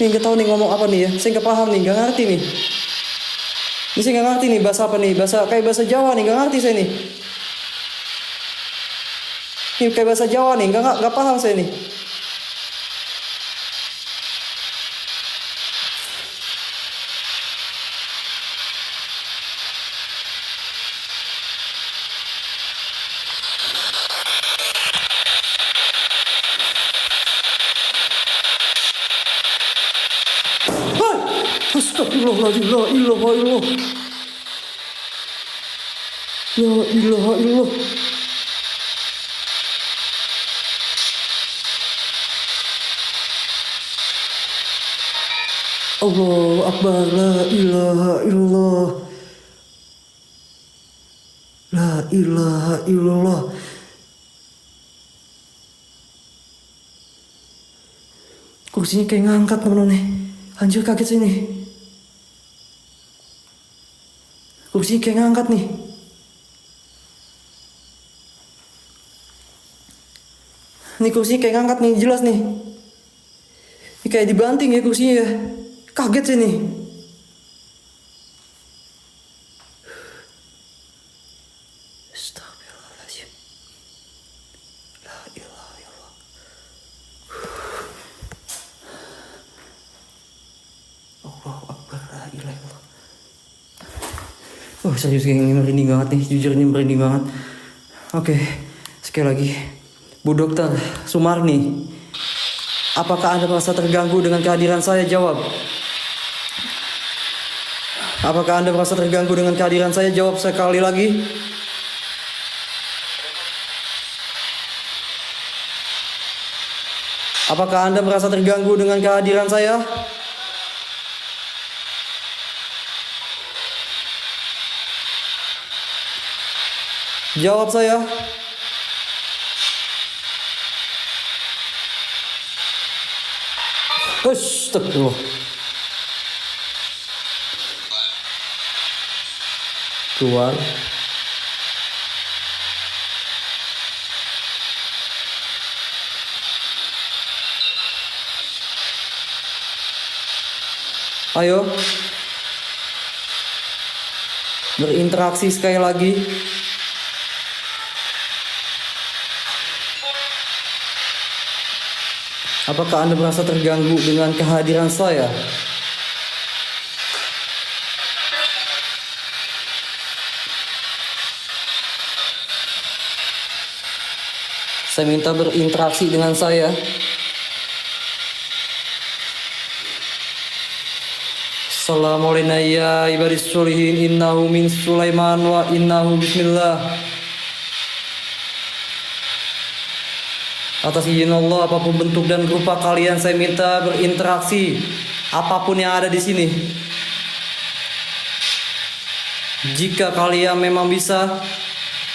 Ini nggak tahu nih ngomong apa nih ya. Saya nggak paham nih, nggak ngerti nih. Ini saya nggak ngerti nih bahasa apa nih. Bahasa kayak bahasa Jawa nih, nggak ngerti saya nih. Ini kayak bahasa Jawa nih, nggak paham saya nih. Astagfirullahaladzim, la ilaha illallah. La ilaha illallah. Allahu Akbar, la ilaha illallah. La ilaha illallah. Kursinya kayak ngangkat temen nih. Anjir kaget sih nih. Kursinya kayak ngangkat nih. Nih kursinya kayak ngangkat nih, jelas nih. Ini kayak dibanting ya kursinya ya. Kaget sih nih. Astagfirullahaladzim. La ilaha illallah. Allahu Akbar, la ilaha illallah. Oh serius geng, ini merinding banget nih, jujur ini merinding banget. Oke, sekali lagi. Bu Dokter Sumarni, apakah Anda merasa terganggu dengan kehadiran saya? Jawab. Apakah Anda merasa terganggu dengan kehadiran saya? Jawab sekali lagi. Apakah Anda merasa terganggu dengan kehadiran saya? Jawab saya. Astagfirullah. Keluar. Ayo. Berinteraksi sekali lagi. Apakah Anda merasa terganggu dengan kehadiran saya? Saya minta berinteraksi dengan saya. Assalamualaikum ya ibadis solihin, innahu min Sulaiman wa innahu bismillah. Atas izin Allah, apapun bentuk dan rupa kalian, saya minta berinteraksi. Apapun yang ada di sini. Jika kalian memang bisa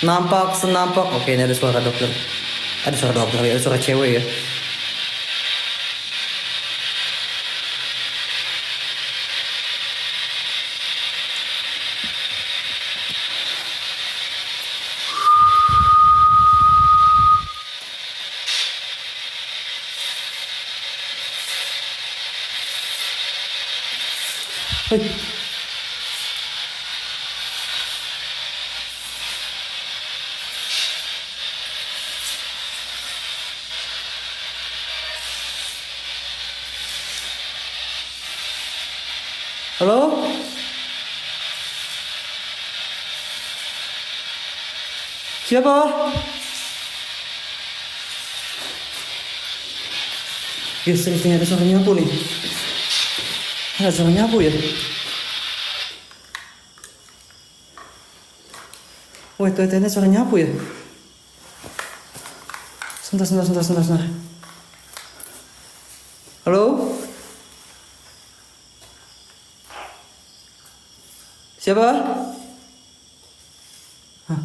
nampak senampak. Oke, ini ada suara dokter. Ada suara dokter ya, ada suara cewek ya. Hei. Halo? Siapa? Guys, ini ada suara nyapu nih. Ada suara nyapu ya? Wait, ini suara nyapu ya? Sebentar. Halo? Siapa? Hah?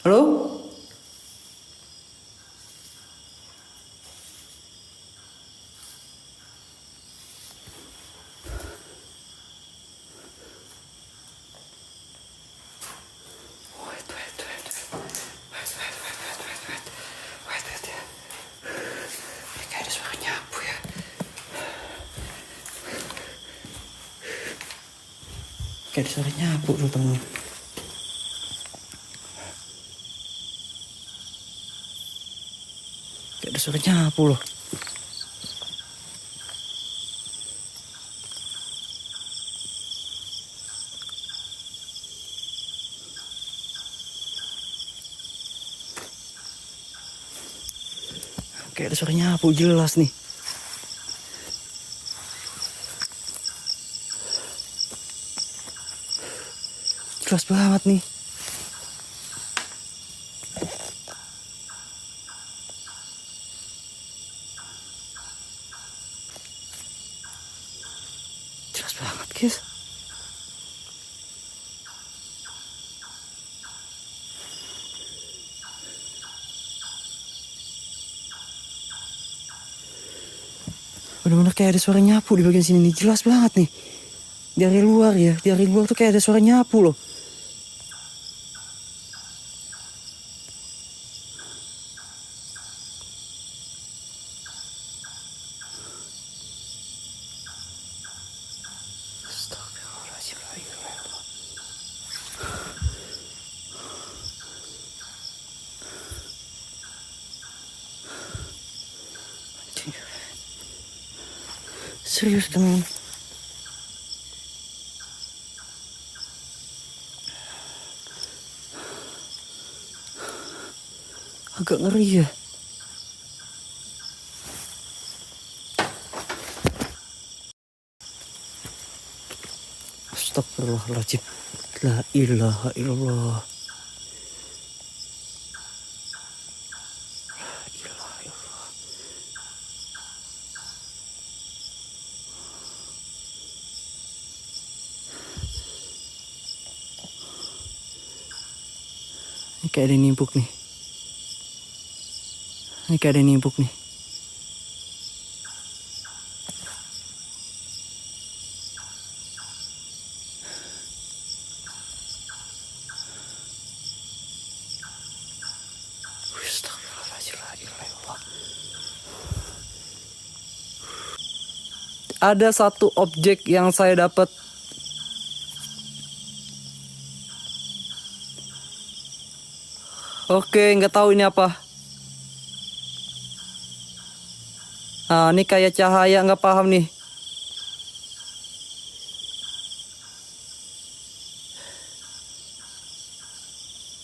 Halo? Kayak ada suara nyapu tuh temen. Kayak ada suara nyapu loh. Kayak ada suara nyapu jelas nih. Jelas banget nih. Jelas banget guys. Bener-bener kayak ada suara nyapu di bagian sini nih. Jelas banget nih. Dari luar ya. Dari luar tuh kayak ada suara nyapu loh. Astagfirullahaladzim, la ilaha illallah. Serius teman. Agak ngeri ya. Astagfirullahaladzim. La ilaha illallah. La ilaha illallah. Ini kayak ada yang nimpuk nih. Ini kayak ada yang nimpuk nih. Astagfirullahaladzim, la ilaha illallah. Ada satu objek yang saya dapat. Oke, nggak tahu ini apa. Ah, ini kayak cahaya, nggak paham nih.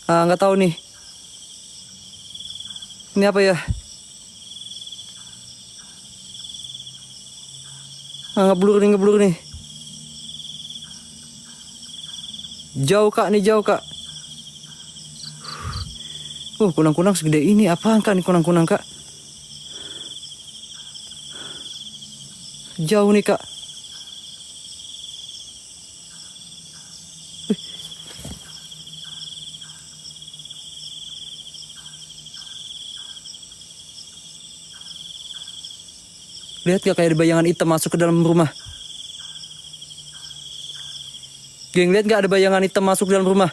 Ah, nggak tahu nih. Ini apa ya? Ah, ngeblur nih. Jauh kak, nih jauh kak. Kunang-kunang segede ini. Apaan kak nih kunang-kunang kak? Jauh nih kak. Lihat gak kayak ada bayangan hitam masuk ke dalam rumah? Geng, lihat gak ada bayangan hitam masuk ke dalam rumah?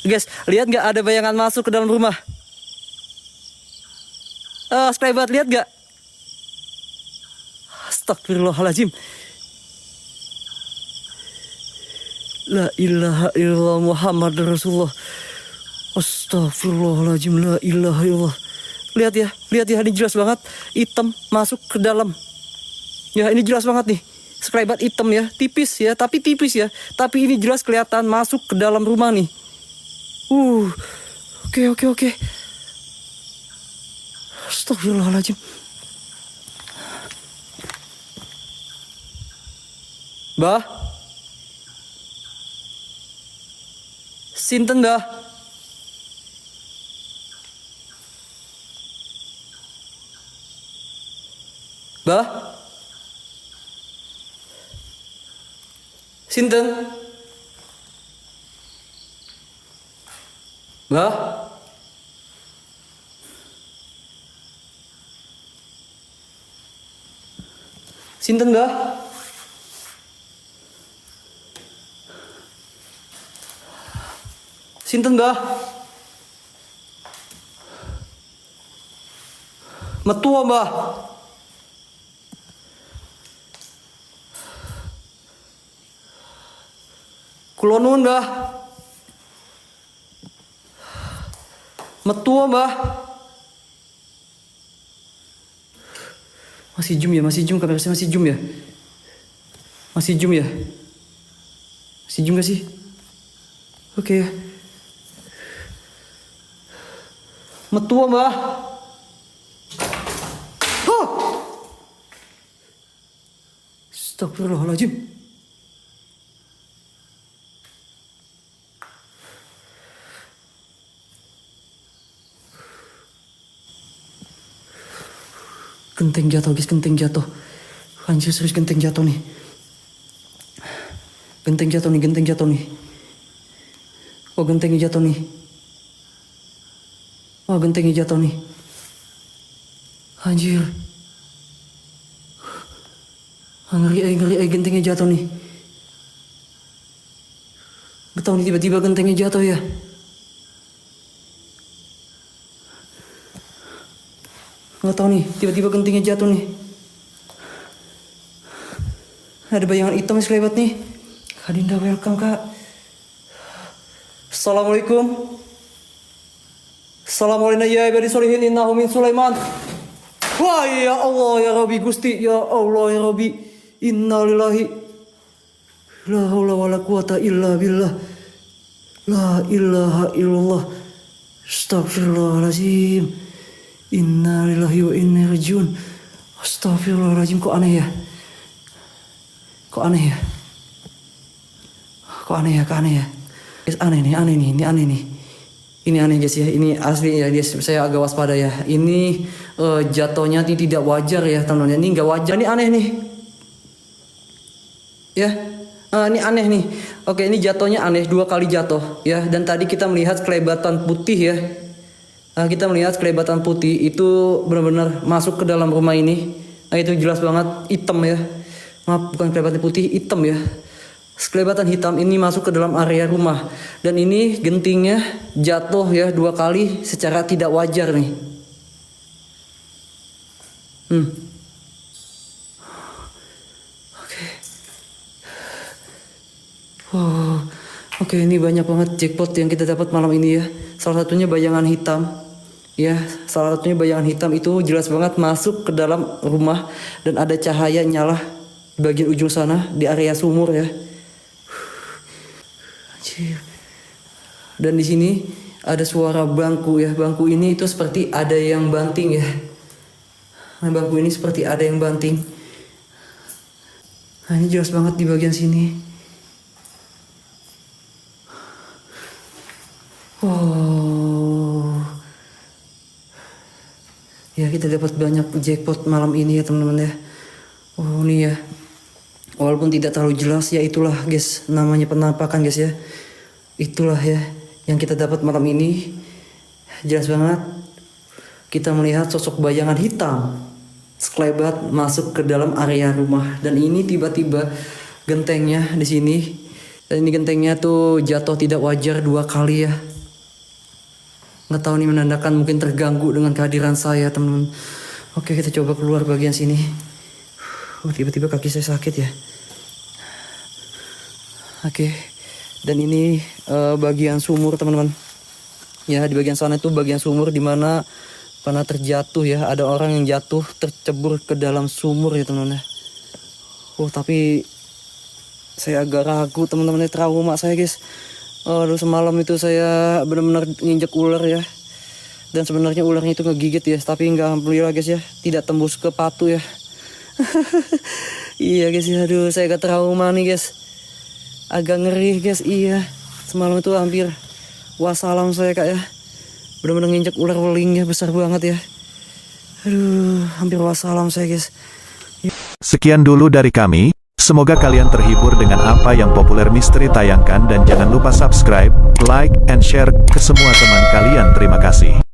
Guys, lihat gak ada bayangan masuk ke dalam rumah? Subscribe, lihat gak? Astagfirullahaladzim. La ilaha illallah Muhammad Rasulullah. Astagfirullahaladzim, la ilaha illallah. Lihat ya, ini jelas banget. Hitam masuk ke dalam. Ya, ini jelas banget nih. Sekelebat hitam ya, tipis ya. Tapi Tapi ini jelas kelihatan masuk ke dalam rumah nih. Oke. Astagfirullahaladzim. Bah? Sinten bah? Bah? Sinten? Bah? Sinten bah? Sinten bah? Metua bah? Kula nuwun bah? Metua bah? Masih zoom kamera saya masih zoom ya? Masih zoom gak sih? Oke ya. Metua mbah. Astagfirullahaladzim. Genteng jatuh guys, genteng jatuh. Anjir serius genteng jatuh nih. Genteng jatuh nih. Oh, gentengnya jatuh nih. Oh, gentengnya jatuh nih. Anjir. Ngeri, gentengnya jatuh nih. Gak tau nih, tiba-tiba gentengnya jatuh ya. Gak tau nih, tiba-tiba gentengnya jatuh nih. Ada bayangan hitam yang sekelebat nih. Kak Dinda, welcome Kak. Assalamualaikum. Assalamualaikum ya ibadi solihin innahu min Sulaiman. Wah ya Allah ya Rabbi Gusti, ya Allah ya Rabbi. Inna lillahi. La haula wa la quwata illa billah. La ilaha illallah. Astagfirullahaladzim. Inna lillahi wa inna ilaihi rajiun. Astagfirullahaladzim, kok aneh ya? Kok aneh ya? Kok aneh ya? Kok aneh ya? Guys, aneh nih, ini aneh nih. Ini aneh guys ya, ini asli ya guys, saya agak waspada ya. Ini jatuhnya tidak wajar ya teman-teman. Ini nggak wajar, ini aneh nih. Ya, ini aneh nih. Oke, ini jatuhnya aneh, 2 kali jatuh ya. Dan tadi kita melihat kelebatan putih ya. Kita melihat kelebatan putih itu benar-benar masuk ke dalam rumah ini. Itu jelas banget hitam ya. Maaf, bukan kelebatan putih, hitam ya. Kelebatan hitam ini masuk ke dalam area rumah. Dan ini gentingnya jatuh ya 2 kali secara tidak wajar nih. Oke. Wow. Oke, ini banyak banget jackpot yang kita dapat malam ini ya. Salah satunya bayangan hitam. Ya, salah satunya bayangan hitam itu jelas banget masuk ke dalam rumah. Dan ada cahaya nyala di bagian ujung sana di area sumur ya. Dan di sini ada suara bangku ya. Bangku ini itu seperti ada yang banting ya. Nah, bangku ini seperti ada yang banting. Nah, ini jelas banget di bagian sini. Oh. Ya, kita dapat banyak jackpot malam ini ya teman-teman ya. Oh, ini ya. Walaupun tidak terlalu jelas ya, itulah guys namanya penampakan guys ya. Itulah ya yang kita dapat malam ini. Jelas banget kita melihat sosok bayangan hitam sekelebat masuk ke dalam area rumah. Dan ini tiba-tiba gentengnya di sini. Dan ini gentengnya tuh jatuh tidak wajar 2 kali ya. Nggak tahu nih, menandakan mungkin terganggu dengan kehadiran saya teman-teman. Oke, kita coba keluar bagian sini. Tiba-tiba kaki saya sakit ya. Oke. Dan ini bagian sumur teman-teman. Ya, di bagian sana itu bagian sumur di mana pernah terjatuh ya. Ada orang yang jatuh tercebur ke dalam sumur ya teman-teman ya. Oh, tapi saya agak ragu teman-teman, trauma saya guys. Aduh, semalam itu saya benar-benar nginjek ular ya. Dan sebenarnya ularnya itu ngegigit ya, tapi enggak, alhamdulillah guys ya, tidak tembus ke patu ya. Iya guys ya, aduh saya agak trauma nih guys. Agak ngeri guys, iya. Semalam itu hampir wassalam saya kak ya. Benar-benar nginjek ular weling ya, besar banget ya. Aduh, hampir wassalam saya guys. Sekian dulu dari kami. Semoga kalian terhibur dengan apa yang Populer Misteri tayangkan dan jangan lupa subscribe, like, and share ke semua teman kalian. Terima kasih.